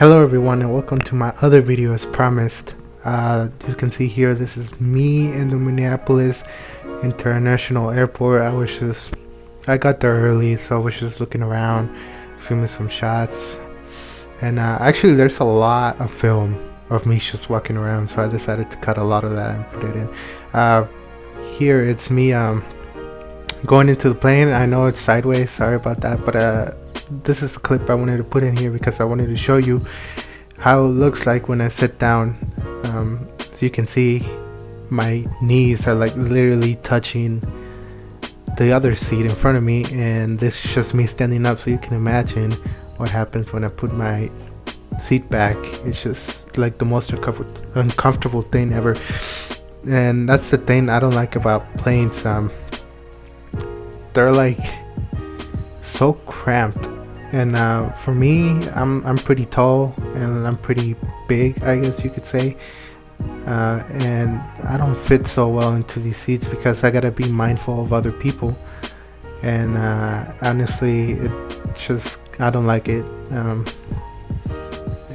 Hello everyone and welcome to my other video as promised. You can see here this is me in the Minneapolis International Airport. I got there early, so I was just looking around, filming some shots. And actually there's a lot of film of me just walking around, so I decided to cut a lot of that and put it in. Here it's me going into the plane. I know it's sideways, sorry about that, but this is a clip I wanted to put in here because I wanted to show you how it looks like when I sit down. So you can see my knees are like literally touching the other seat in front of me, and this is just me standing up, so you can imagine what happens when I put my seat back. It's just like the most uncomfortable thing ever, and that's the thing I don't like about planes. They're like so cramped, and for me, I'm pretty tall and I'm pretty big, I guess you could say, and I don't fit so well into these seats because I gotta be mindful of other people, and honestly I don't like it.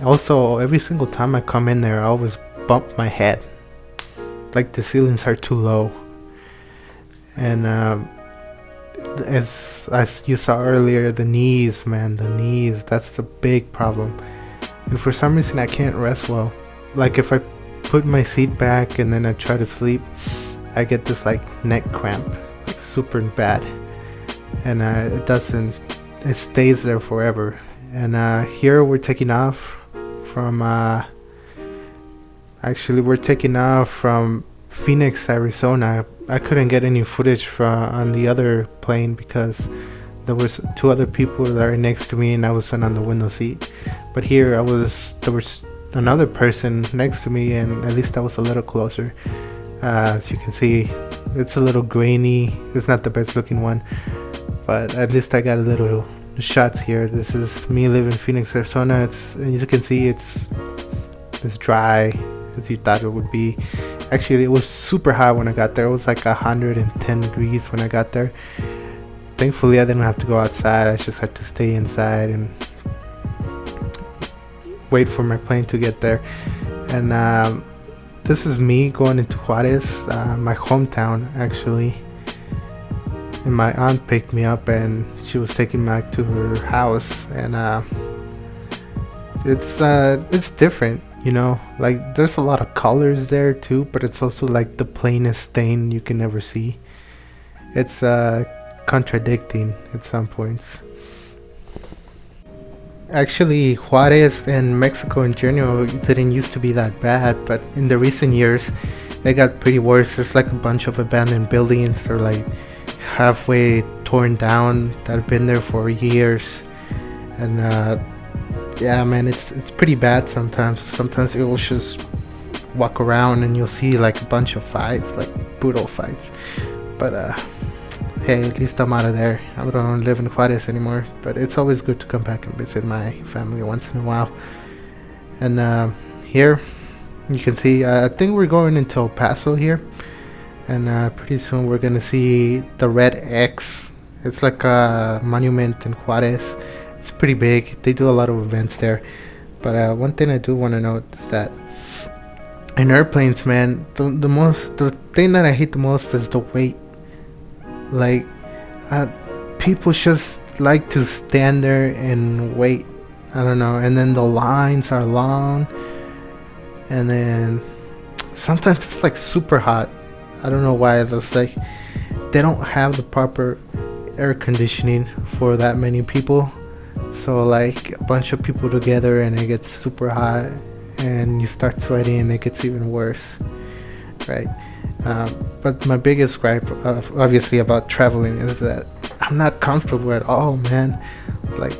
Also, every single time I come in there I always bump my head, like the ceilings are too low, and as you saw earlier, the knees, that's the big problem. And for some reason I can't rest well. Like if I put my seat back and then I try to sleep, I get this like neck cramp, like super bad, and it stays there forever. And here we're taking off from we're taking off from Phoenix, Arizona. I couldn't get any footage on the other plane because there was two other people that are next to me and I was on the window seat. But here there was another person next to me, and at least I was a little closer. As you can see, it's a little grainy. It's not the best looking one, but at least I got a little shots here. This is me living in Phoenix, Arizona. As you can see, it's dry as you thought it would be. Actually, it was super hot when I got there. It was like 110 degrees when I got there. Thankfully, I didn't have to go outside. I just had to stay inside and wait for my plane to get there. And this is me going into Juarez, my hometown actually. And my aunt picked me up and she was taking me back to her house. And it's different. You know, like there's a lot of colors there too, but it's also like the plainest thing you can ever see. It's contradicting at some points. Actually, Juarez and Mexico in general didn't used to be that bad, but in the recent years it got pretty worse. There's like a bunch of abandoned buildings. They're like halfway torn down that have been there for years, and yeah, man, it's pretty bad sometimes. Sometimes it will just walk around and you'll see like a bunch of fights, like brutal fights. But hey, at least I'm out of there. I don't live in Juarez anymore, but it's always good to come back and visit my family once in a while. And here you can see, I think we're going into El Paso here, and pretty soon we're gonna see the Red X. It's like a monument in Juarez. It's pretty big. They do a lot of events there. But one thing I do want to note is that in airplanes, man, the thing that I hate the most is the wait. Like people just like to stand there and wait. I don't know. And then the lines are long, and then sometimes it's like super hot. I don't know why. It's like they don't have the proper air conditioning for that many people. So like a bunch of people together and it gets super hot and you start sweating and it gets even worse, right? But my biggest gripe obviously about traveling is that I'm not comfortable at all, man. Like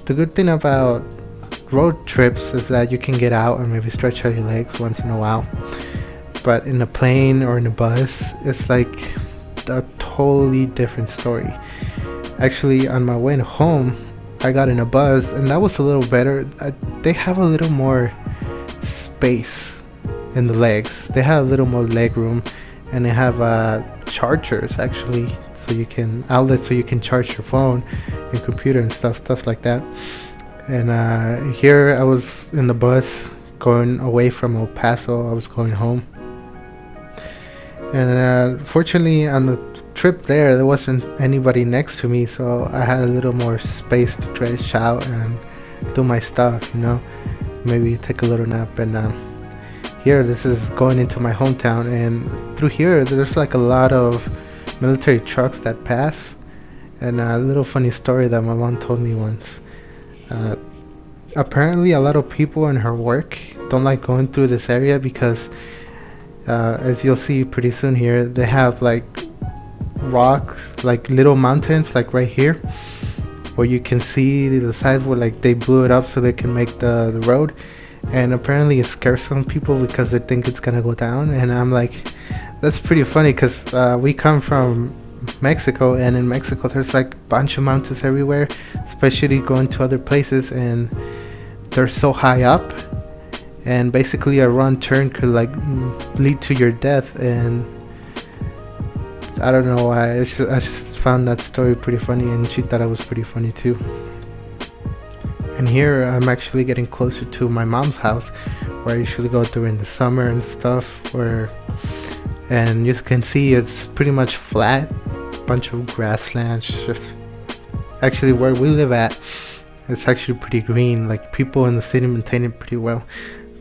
the good thing about road trips is that you can get out and maybe stretch out your legs once in a while, but in a plane or in a bus it's like a totally different story. Actually, on my way home I got in a bus and that was a little better. They have a little more space in the legs. They have a little more leg room, and they have chargers actually, so you can outlets so you can charge your phone, your computer and stuff like that. And here I was in the bus going away from El Paso. I was going home. And fortunately, on the trip there wasn't anybody next to me, so I had a little more space to stretch out and do my stuff, maybe take a little nap. And here, this is going into my hometown, and through here, there's like a lot of military trucks that pass. And a little funny story that my mom told me once. Apparently, a lot of people in her work don't like going through this area because, as you'll see pretty soon here, they have like rocks, like little mountains, like right here, where you can see the side where like they blew it up so they can make the road. And apparently it scares some people because they think it's gonna go down. And I'm like, that's pretty funny because we come from Mexico, and in Mexico there's like a bunch of mountains everywhere, especially going to other places, and they're so high up, and basically a wrong turn could like lead to your death. And I don't know why, I just found that story pretty funny, and she thought it was pretty funny too. And here I'm actually getting closer to my mom's house, where I usually go during the summer and stuff, and you can see it's pretty much flat, bunch of grasslands. Just actually where we live at, it's actually pretty green. Like, people in the city maintain it pretty well.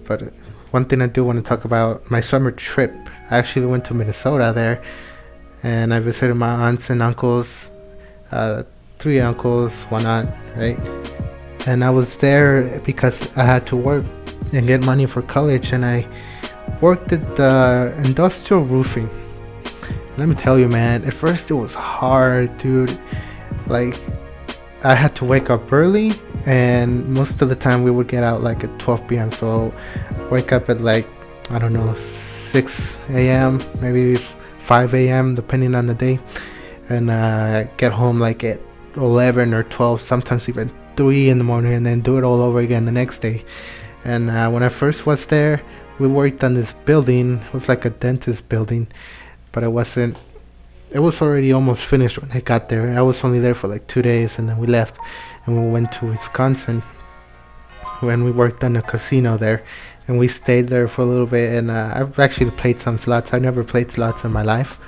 But one thing I do want to talk about, my summer trip, I actually went to Minnesota there, and I visited my aunts and uncles, 3 uncles, 1 aunt, right? And I was there because I had to work and get money for college, and I worked at the industrial roofing. Let me tell you, man, at first it was hard, dude. Like, I had to wake up early, and most of the time we would get out like at 12 p.m. So wake up at like, I don't know, 6 a.m., maybe 5 a.m., depending on the day, and get home like at 11 or 12, sometimes even 3 in the morning, and then do it all over again the next day. And when I first was there, we worked on this building. It was like a dentist building, but it was already almost finished when I got there. I was only there for like 2 days, and then we left and we went to Wisconsin when we worked on a casino there, and we stayed there for a little bit. And I've actually played some slots. I've never played slots in my life,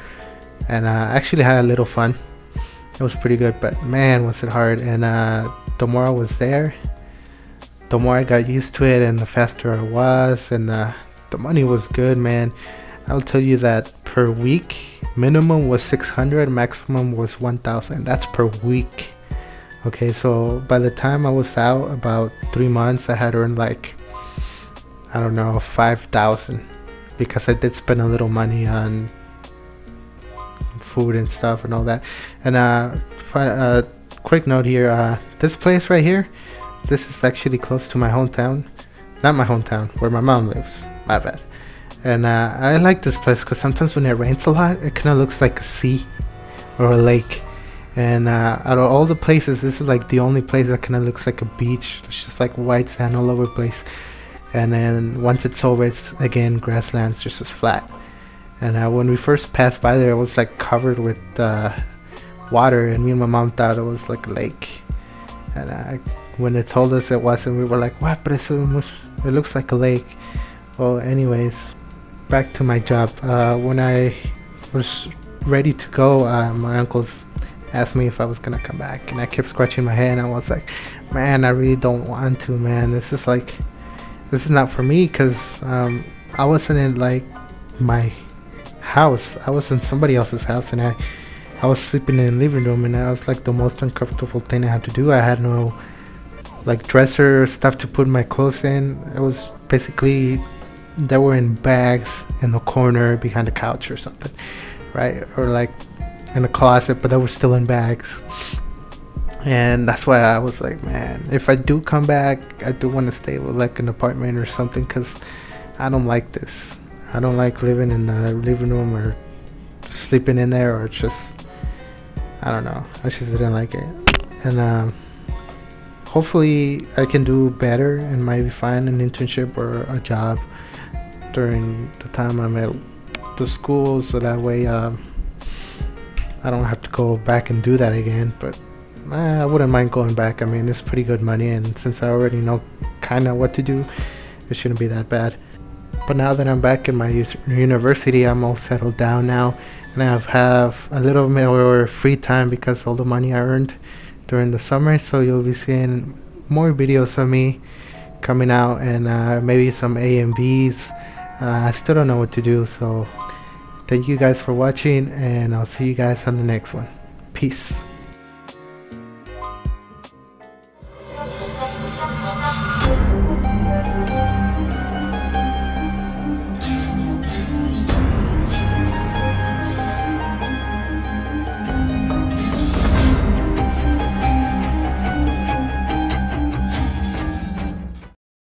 and actually had a little fun. It was pretty good, but man, was it hard. And the more I was there, the more I got used to it, and the faster I was, and the money was good, man. I'll tell you that per week, minimum was 600, maximum was 1,000. That's per week. Okay, so by the time I was out, about 3 months, I had earned like, I don't know, 5,000, because I did spend a little money on food and stuff and all that. And quick note here, this place right here, this is actually close to my hometown. Not my hometown, where my mom lives, my bad. And I like this place because sometimes when it rains a lot, it kind of looks like a sea or a lake. And out of all the places, this is like the only place that kind of looks like a beach. It's just like white sand all over the place. And then once it's over, it's again grasslands, just as flat. And when we first passed by there, it was like covered with water, and me and my mom thought it was like a lake. And when they told us it wasn't, we were like, what? But it looks like a lake. Well, anyways, back to my job. When I was ready to go, my uncles asked me if I was gonna come back, and I kept scratching my head, and I was like, man, I really don't want to, man. This is not for me, because I wasn't in like my house. I was in somebody else's house, and I was sleeping in the living room, and that was like the most uncomfortable thing I had to do. I had no like dresser stuff to put my clothes in. It was basically, they were in bags in the corner behind the couch or something, right? Or like in a closet, but they were still in bags. And that's why I was like, man, if I do come back, I do want to stay with like an apartment or something, because I don't like this. I don't like living in the living room or sleeping in there, or just, I don't know, I just didn't like it. And hopefully I can do better and maybe find an internship or a job during the time I'm at the school, so that way I don't have to go back and do that again. But I wouldn't mind going back. I mean, it's pretty good money, and since I already know kind of what to do, it shouldn't be that bad. But now that I'm back in my university, I'm all settled down now, and have a little more free time because all the money I earned during the summer. So you'll be seeing more videos of me coming out, and maybe some A and Bs. I still don't know what to do, so thank you guys for watching, and I'll see you guys on the next one. Peace.